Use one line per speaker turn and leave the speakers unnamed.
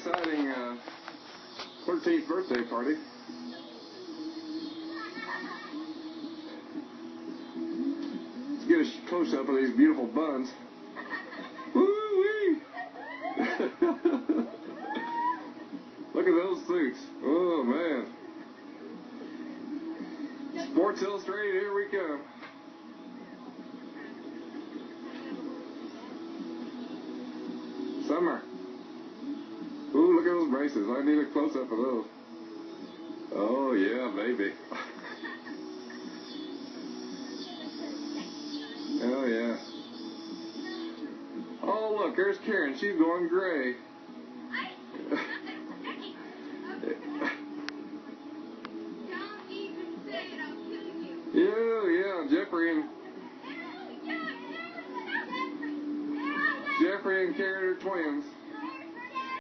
exciting 13th birthday party. Let's get a close-up of these beautiful buns. Woo-wee! Look at those suits. Oh, man. Sports Illustrated, here we come. Summer. Ooh, look at those braces. I need a close-up of those. Oh, yeah, baby. Oh, yeah. Oh, look, there's Karen. She's going gray. Yeah, Jeffrey and Karen are twins.